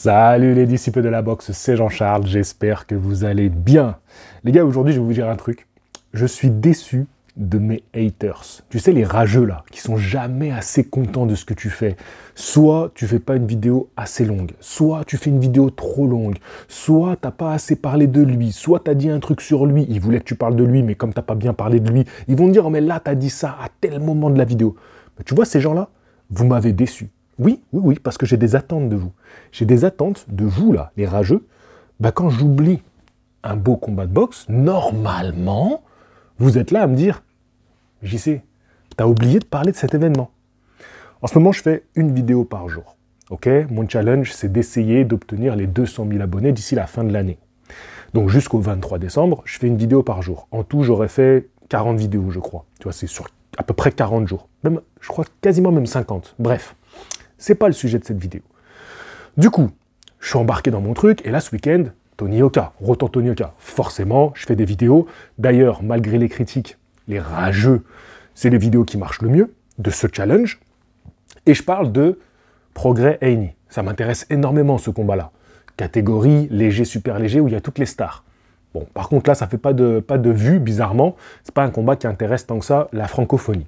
Salut les disciples de la boxe, c'est Jean-Charles, j'espère que vous allez bien. Les gars, aujourd'hui je vais vous dire un truc. Je suis déçu de mes haters. Tu sais, les rageux là, qui sont jamais assez contents de ce que tu fais. Soit tu fais pas une vidéo assez longue, soit tu fais une vidéo trop longue, soit t'as pas assez parlé de lui, soit t'as dit un truc sur lui, il voulait que tu parles de lui, mais comme t'as pas bien parlé de lui, ils vont te dire, oh, mais là t'as dit ça à tel moment de la vidéo. Mais tu vois, ces gens-là, vous m'avez déçu. Oui, parce que j'ai des attentes de vous. J'ai des attentes de vous, là, les rageux. Quand j'oublie un beau combat de boxe, normalement, vous êtes là à me dire, JC, t'as oublié de parler de cet événement. En ce moment, je fais une vidéo par jour. Ok, mon challenge, c'est d'essayer d'obtenir les 200 000 abonnés d'ici la fin de l'année. Donc jusqu'au 23 décembre, je fais une vidéo par jour. En tout, j'aurais fait 40 vidéos, je crois. Tu vois, c'est sur à peu près 40 jours. Même, je crois quasiment même 50. Bref. C'est pas le sujet de cette vidéo. Du coup, je suis embarqué dans mon truc, et là, ce week-end, Tony Yoka, retour Tony Yoka. Forcément, je fais des vidéos. D'ailleurs, malgré les critiques, les rageux, c'est les vidéos qui marchent le mieux de ce challenge. Et je parle de Prograis Haney. Ça m'intéresse énormément, ce combat-là. Catégorie léger, super léger, où il y a toutes les stars. Bon, par contre, là, ça fait pas de vues, bizarrement. C'est pas un combat qui intéresse tant que ça la francophonie.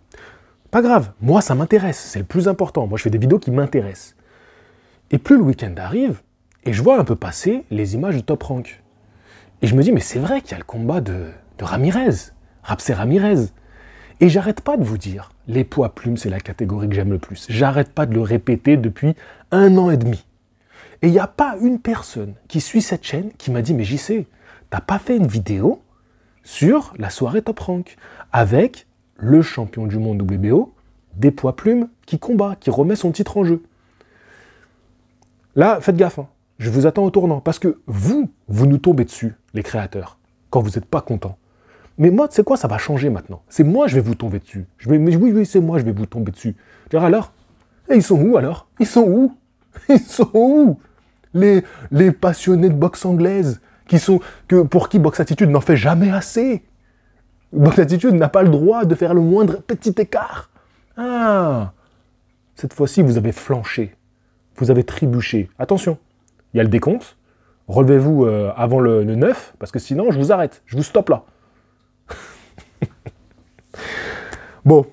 Pas grave, moi ça m'intéresse, c'est le plus important. Moi je fais des vidéos qui m'intéressent. Et plus le week-end arrive, et je vois un peu passer les images de Top Rank. Et je me dis, mais c'est vrai qu'il y a le combat de Ramirez, Rapsé Ramirez. Et j'arrête pas de vous dire, les poids plumes c'est la catégorie que j'aime le plus. J'arrête pas de le répéter depuis 1 an et demi. Et il n'y a pas une personne qui suit cette chaîne qui m'a dit, mais JC, t'as pas fait une vidéo sur la soirée Top Rank avec le champion du monde WBO, des poids plumes, qui combat, qui remet son titre en jeu. Là, faites gaffe, hein. Je vous attends au tournant, parce que vous nous tombez dessus, les créateurs, quand vous n'êtes pas contents. Mais moi, tu sais quoi, ça va changer maintenant. C'est moi, je vais vous tomber dessus. Oui, c'est moi, je vais vous tomber dessus. Alors, ils sont où alors? Ils sont où? Ils sont où? Les passionnés de boxe anglaise, pour qui Box Attitude n'en fait jamais assez. Box Attitude n'a pas le droit de faire le moindre petit écart. Ah, cette fois-ci, vous avez flanché. Vous avez trébuché. Attention, il y a le décompte. Relevez-vous avant le 9, parce que sinon, je vous arrête. Je vous stoppe là. Bon,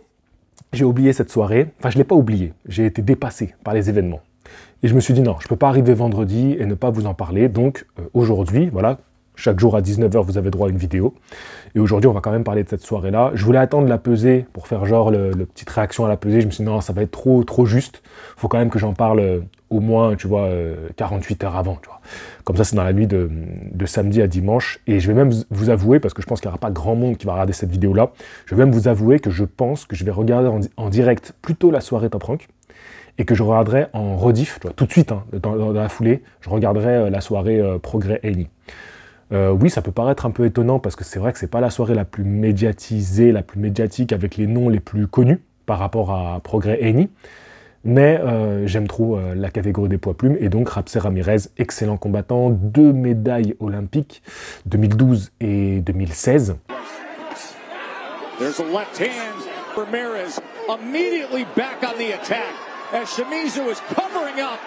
j'ai oublié cette soirée. Enfin, je ne l'ai pas oublié. J'ai été dépassé par les événements. Et je me suis dit, non, je ne peux pas arriver vendredi et ne pas vous en parler. Donc, aujourd'hui, voilà, chaque jour à 19h, vous avez droit à une vidéo. Et aujourd'hui, on va quand même parler de cette soirée-là. Je voulais attendre la pesée pour faire genre le petite réaction à la pesée. Je me suis dit, non, ça va être trop juste. Il faut quand même que j'en parle au moins, tu vois, 48 heures avant. Tu vois. Comme ça, c'est dans la nuit de samedi à dimanche. Et je vais même vous avouer, parce que je pense qu'il n'y aura pas grand monde qui va regarder cette vidéo-là, je vais même vous avouer que je pense que je vais regarder en direct plutôt la soirée Top Rank et que je regarderai en rediff, tu vois, tout de suite, hein, dans la foulée, je regarderai la soirée Prograis Haney. Oui, ça peut paraître un peu étonnant parce que c'est vrai que c'est pas la soirée la plus médiatisée, la plus médiatique avec les noms les plus connus par rapport à Prograis Haney. Mais j'aime trop la catégorie des poids plumes et donc Rapsé Ramirez, excellent combattant, 2 médailles olympiques, 2012 et 2016. There's a left hand, Ramirez immediately back on the attack as Shimizu is covering up.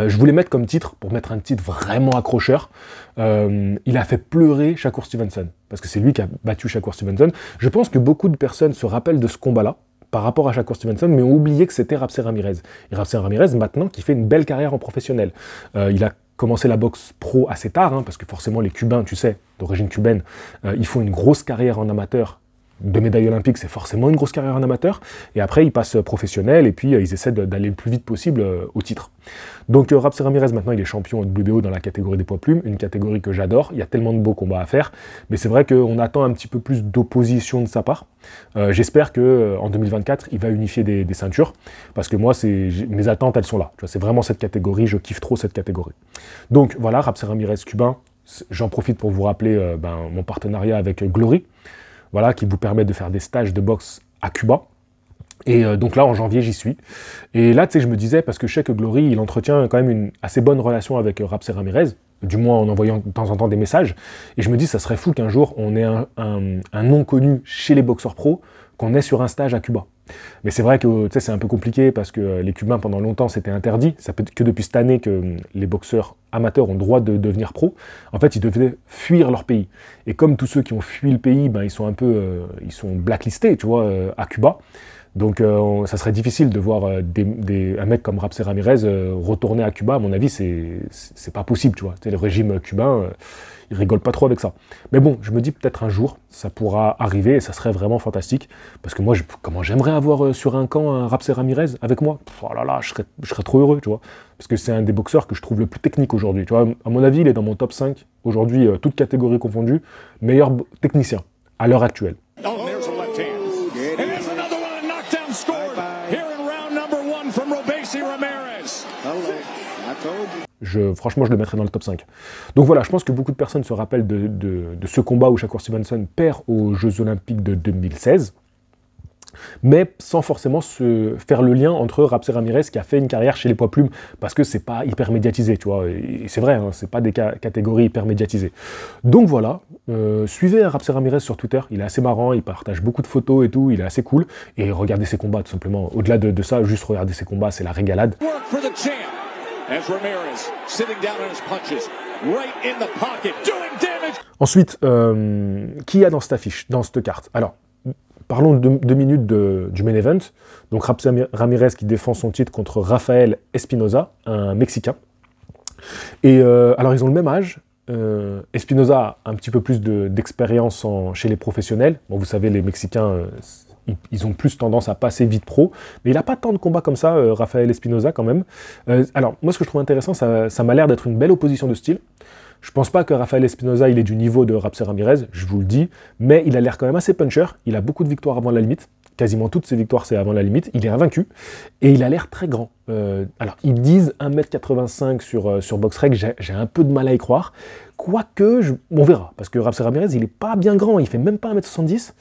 Je voulais mettre comme titre, pour mettre un titre vraiment accrocheur, il a fait pleurer Shakur Stevenson, parce que c'est lui qui a battu Shakur Stevenson. Je pense que beaucoup de personnes se rappellent de ce combat-là, par rapport à Shakur Stevenson, mais ont oublié que c'était Rapsé Ramirez. Et Rapsé Ramirez, maintenant, qui fait une belle carrière en professionnel. Il a commencé la boxe pro assez tard, hein, parce que forcément les Cubains, tu sais, d'origine cubaine, ils font une grosse carrière en amateur. 2 médailles olympiques, c'est forcément une grosse carrière en amateur. Et après, ils passent professionnels et puis ils essaient d'aller le plus vite possible au titre. Donc Rapsé Ramirez, maintenant, il est champion WBO dans la catégorie des poids plumes, une catégorie que j'adore. Il y a tellement de beaux combats à faire. Mais c'est vrai qu'on attend un petit peu plus d'opposition de sa part. J'espère qu'en 2024, il va unifier des ceintures. Parce que moi, mes attentes, elles sont là. C'est vraiment cette catégorie. Je kiffe trop cette catégorie. Donc voilà, Rapsé Ramirez cubain. J'en profite pour vous rappeler mon partenariat avec Glory. Voilà, qui vous permet de faire des stages de boxe à Cuba. Et donc là, en janvier, j'y suis. Et là, tu sais, je me disais, parce que je sais que Glory, il entretient quand même une assez bonne relation avec Rapsé Ramirez, du moins en envoyant de temps en temps des messages. Et je me dis, ça serait fou qu'un jour, on ait un nom connu chez les boxeurs pros, qu'on ait sur un stage à Cuba. Mais c'est vrai que c'est un peu compliqué parce que les Cubains, pendant longtemps, c'était interdit. Ça peut être que depuis cette année que les boxeurs amateurs ont le droit de devenir pro. En fait, ils devaient fuir leur pays. Et comme tous ceux qui ont fui le pays, ben, ils sont un peu ils sont blacklistés, tu vois, à Cuba. Donc ça serait difficile de voir un mec comme Rapsé Ramirez retourner à Cuba. À mon avis, c'est pas possible, tu vois. Le régime cubain, il rigole pas trop avec ça. Mais bon, je me dis peut-être un jour, ça pourra arriver et ça serait vraiment fantastique. Parce que moi, comment j'aimerais avoir sur un camp un Rapsé Ramirez avec moi. Oh là là, je serais trop heureux, tu vois. Parce que c'est un des boxeurs que je trouve le plus technique aujourd'hui. Tu vois, à mon avis, il est dans mon top 5 aujourd'hui, toutes catégories confondues, meilleur technicien à l'heure actuelle. Franchement, je le mettrais dans le top 5. Donc voilà, je pense que beaucoup de personnes se rappellent de ce combat où Shakur Stevenson perd aux Jeux Olympiques de 2016, mais sans forcément se faire le lien entre Rapsé Ramirez qui a fait une carrière chez les poids plumes, parce que c'est pas hyper médiatisé, tu vois, et c'est vrai, hein, c'est pas des catégories hyper médiatisées. Donc voilà, suivez Rapsé Ramirez sur Twitter, il est assez marrant, il partage beaucoup de photos et tout, il est assez cool, et regardez ses combats tout simplement. Au-delà de ça, juste regardez ses combats, c'est la régalade. Ensuite, qui y a dans cette affiche, dans cette carte? Alors, parlons de 2 minutes du main event. Donc Rapsé Ramirez qui défend son titre contre Rafael Espinoza, un Mexicain. Et alors ils ont le même âge. Espinoza a un petit peu plus d'expérience chez les professionnels. Bon, vous savez, les Mexicains, ils ont plus tendance à passer vite pro. Mais il n'a pas tant de combats comme ça, Rafael Espinoza quand même. Alors moi ce que je trouve intéressant, ça m'a l'air d'être une belle opposition de style. Je pense pas que Rafael Espinoza il est du niveau de Rapsé Ramirez, je vous le dis, mais il a l'air quand même assez puncher, il a beaucoup de victoires avant la limite, quasiment toutes ses victoires c'est avant la limite, il est invaincu, et il a l'air très grand. Alors ils disent 1m85 sur BoxRec, j'ai un peu de mal à y croire, quoique, on verra, parce que Rapsé Ramirez il est pas bien grand, il fait même pas 1m70,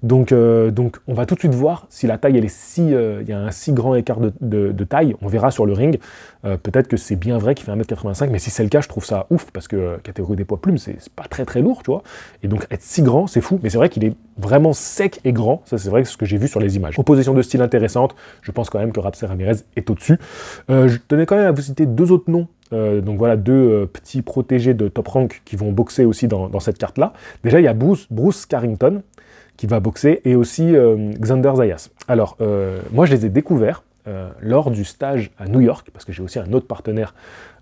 donc on va tout de suite voir si la taille elle est il y a un si grand écart de taille, on verra sur le ring, peut-être que c'est bien vrai qu'il fait 1m85, mais si c'est le cas je trouve ça ouf, parce que catégorie des poids plumes c'est pas très très lourd, tu vois, et donc être si grand c'est fou, mais c'est vrai qu'il est vraiment sec et grand, ça c'est vrai que ce que j'ai vu sur les images. Opposition de style intéressante, je pense quand même que Rapsé Ramirez est au-dessus. Je tenais quand même à vous citer 2 autres noms, donc voilà 2 petits protégés de Top Rank qui vont boxer aussi dans cette carte-là. Déjà il y a Bruce Carrington qui va boxer et aussi Xander Zayas. Alors moi je les ai découverts lors du stage à New York, parce que j'ai aussi un autre partenaire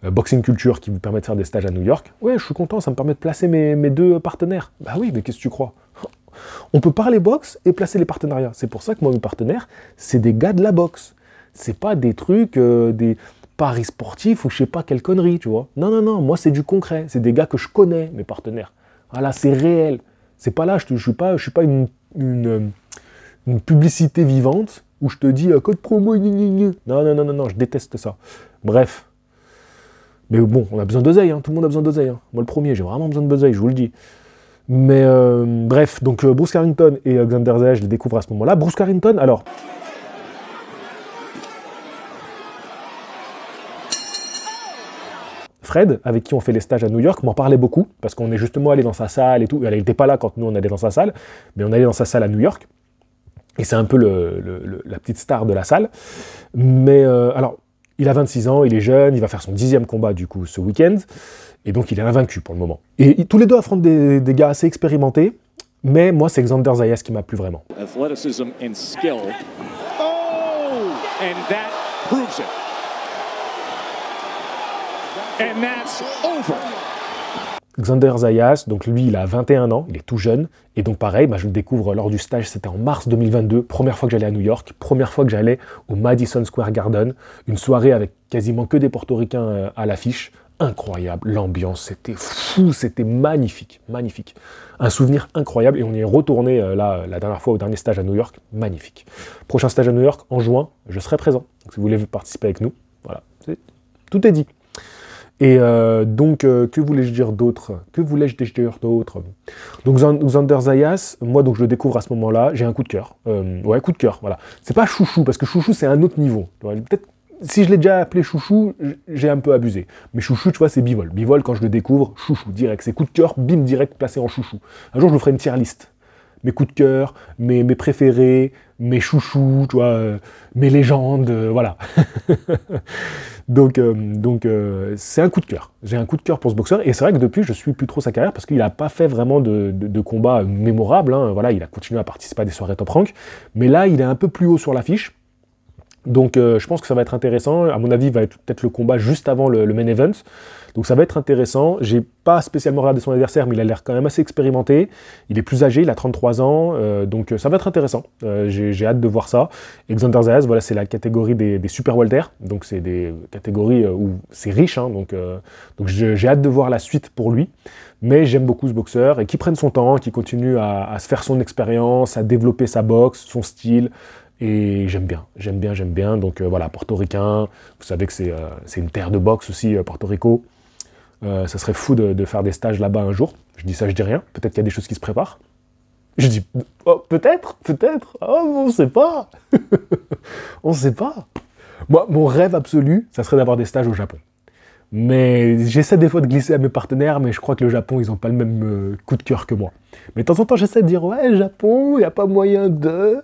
Boxing Culture qui vous permet de faire des stages à New York. Ouais, je suis content, ça me permet de placer mes 2 partenaires. Bah oui, mais qu'est-ce que tu crois? On peut parler boxe et placer les partenariats. C'est pour ça que moi, mes partenaires, c'est des gars de la boxe. C'est pas des trucs, des paris sportifs ou je sais pas quelle connerie, tu vois. Non, non, non, moi c'est du concret. C'est des gars que je connais, mes partenaires. Voilà, c'est réel. C'est pas là, je suis pas une publicité vivante où je te dis code promo, non, non, non, non, non, je déteste ça. Bref. Mais bon, on a besoin d'oseille, hein. Tout le monde a besoin d'oseille. Hein. Moi le premier, j'ai vraiment besoin d'oseille, je vous le dis. Mais bref, donc Bruce Carrington et Xander Zayas, je les découvre à ce moment-là. Bruce Carrington, alors... Fred, avec qui on fait les stages à New York, m'en parlait beaucoup, parce qu'on est justement allé dans sa salle et tout. Elle n'était pas là quand nous on allait dans sa salle, mais on allait dans sa salle à New York. Et c'est un peu la petite star de la salle. Mais alors, il a 26 ans, il est jeune, il va faire son 10e combat du coup ce week-end. Et donc il est invaincu pour le moment. Et tous les deux affrontent des gars assez expérimentés, mais moi c'est Xander Zayas qui m'a plu vraiment. Athleticism and skill. Oh! And that proves it. And that's over. Xander Zayas, donc lui il a 21 ans, il est tout jeune, et donc pareil, je le découvre lors du stage, c'était en mars 2022, première fois que j'allais à New York, première fois que j'allais au Madison Square Garden, une soirée avec quasiment que des Portoricains à l'affiche, incroyable, l'ambiance, c'était fou, c'était magnifique, magnifique. Un souvenir incroyable, et on y est retourné là, la dernière fois au dernier stage à New York, magnifique. Prochain stage à New York, en juin, je serai présent, donc si vous voulez participer avec nous, voilà, tout est dit. Et donc, que voulais-je dire d'autre? Donc, Xander Zayas, moi, donc, je le découvre à ce moment-là, j'ai un coup de cœur. Ouais, coup de cœur, voilà. C'est pas chouchou, parce que chouchou, c'est un autre niveau. Peut-être, si je l'ai déjà appelé chouchou, j'ai un peu abusé. Mais chouchou, tu vois, c'est bivol. Bivol, quand je le découvre, chouchou, direct. C'est coup de cœur, bim, direct, placé en chouchou. Un jour, je vous ferai une tier list. Mes coups de cœur, mes préférés, mes chouchous, tu vois, mes légendes, voilà. Donc c'est un coup de cœur. J'ai un coup de cœur pour ce boxeur, et c'est vrai que depuis, je suis plus trop sa carrière, parce qu'il n'a pas fait vraiment de combats mémorables, hein. Voilà, il a continué à participer à des soirées Top Rank, mais là, il est un peu plus haut sur l'affiche. Donc je pense que ça va être intéressant. À mon avis, il va être peut-être le combat juste avant le main event. Donc ça va être intéressant. J'ai pas spécialement regardé son adversaire, mais il a l'air quand même assez expérimenté. Il est plus âgé, il a 33 ans. Donc ça va être intéressant. J'ai hâte de voir ça. Xander Zayas, voilà, c'est la catégorie des super welter. Donc c'est des catégories où c'est riche. Hein, donc j'ai hâte de voir la suite pour lui. Mais j'aime beaucoup ce boxeur, et qu'il prenne son temps, qu'il continue à se faire son expérience, à développer sa boxe, son style. Et j'aime bien. Donc voilà, portoricain, vous savez que c'est une terre de boxe aussi, Porto Rico. Ça serait fou de faire des stages là-bas un jour. Je dis ça, je dis rien. Peut-être qu'il y a des choses qui se préparent. Je dis, oh, peut-être. Oh, on sait pas. On sait pas. Moi, mon rêve absolu, ça serait d'avoir des stages au Japon. Mais j'essaie des fois de glisser à mes partenaires, mais je crois que le Japon, ils n'ont pas le même coup de cœur que moi. Mais de temps en temps, j'essaie de dire, ouais, Japon, il n'y a pas moyen de...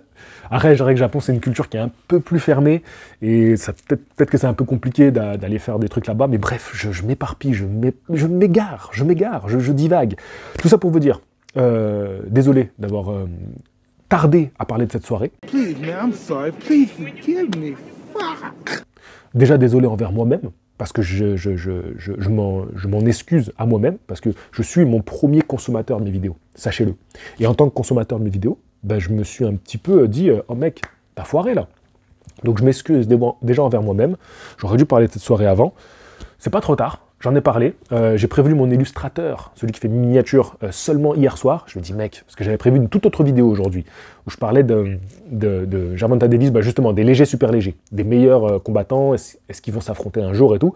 Après, je dirais que le Japon, c'est une culture qui est un peu plus fermée, et peut-être que c'est un peu compliqué d'aller faire des trucs là-bas, mais bref, je m'éparpille, je m'égare, je divague. Tout ça pour vous dire, désolé d'avoir tardé à parler de cette soirée. Please, man, I'm sorry. Please forgive me. Fuck. Déjà désolé envers moi-même, parce que je m'en excuse à moi-même, parce que je suis mon premier consommateur de mes vidéos, sachez-le. Et en tant que consommateur de mes vidéos, ben, je me suis un petit peu dit, oh mec, t'as foiré là. Donc je m'excuse déjà envers moi-même, j'aurais dû parler de cette soirée avant, c'est pas trop tard. J'en ai parlé, j'ai prévenu mon illustrateur, celui qui fait miniature, seulement hier soir. Je lui ai dit, mec, parce que j'avais prévu une toute autre vidéo aujourd'hui, où je parlais de Gervonta Davis, bah justement, des légers, super légers, des meilleurs combattants, est-ce qu'ils vont s'affronter un jour et tout.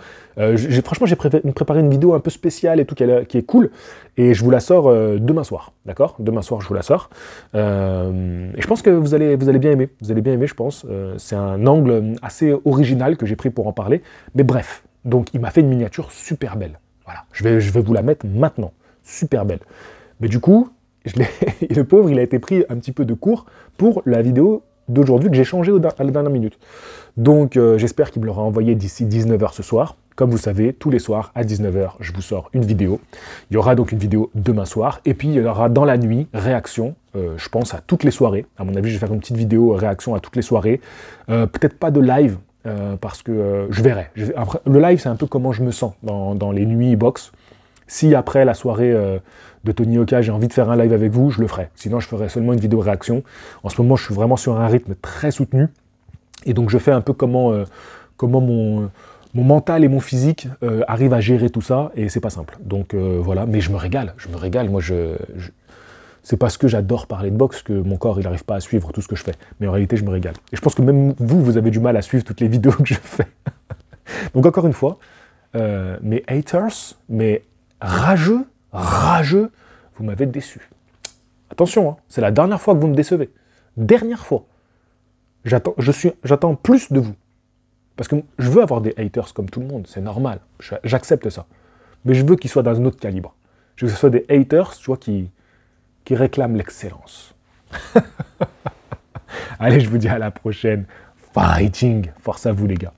Franchement, j'ai préparé une vidéo un peu spéciale et tout, qui est cool, et je vous la sors demain soir, d'accord? Demain soir, je vous la sors. Et je pense que vous allez bien aimer, je pense. C'est un angle assez original que j'ai pris pour en parler, mais bref. Donc il m'a fait une miniature super belle. Voilà, je vais vous la mettre maintenant. Super belle. Mais du coup, le pauvre, il a été pris un petit peu de court pour la vidéo d'aujourd'hui que j'ai changée à la dernière minute. Donc j'espère qu'il me l'aura envoyé d'ici 19h ce soir. Comme vous savez, tous les soirs à 19h, je vous sors une vidéo. Il y aura donc une vidéo demain soir. Et puis il y aura dans la nuit, réaction, je pense à toutes les soirées. À mon avis, je vais faire une petite vidéo réaction à toutes les soirées. Peut-être pas de live. Parce que je verrai. Après, le live, c'est un peu comment je me sens dans les nuits box. Si après la soirée de Tony Oka, j'ai envie de faire un live avec vous, je le ferai. Sinon, je ferai seulement une vidéo réaction. En ce moment, je suis vraiment sur un rythme très soutenu. Et donc, je fais un peu comment mon mental et mon physique arrivent à gérer tout ça. Et c'est pas simple. Donc voilà, mais je me régale. Moi, c'est parce que j'adore parler de boxe que mon corps, il n'arrive pas à suivre tout ce que je fais. Mais en réalité, je me régale. Et je pense que même vous avez du mal à suivre toutes les vidéos que je fais. Donc encore une fois, mes haters, mes rageux, vous m'avez déçu. Attention, hein, c'est la dernière fois que vous me décevez. Dernière fois. J'attends plus de vous. Parce que je veux avoir des haters comme tout le monde, c'est normal. J'accepte ça. Mais je veux qu'ils soient dans un autre calibre. Je veux que ce soit des haters, tu vois, qui réclament l'excellence. Allez, je vous dis à la prochaine. Fighting! Force à vous, les gars.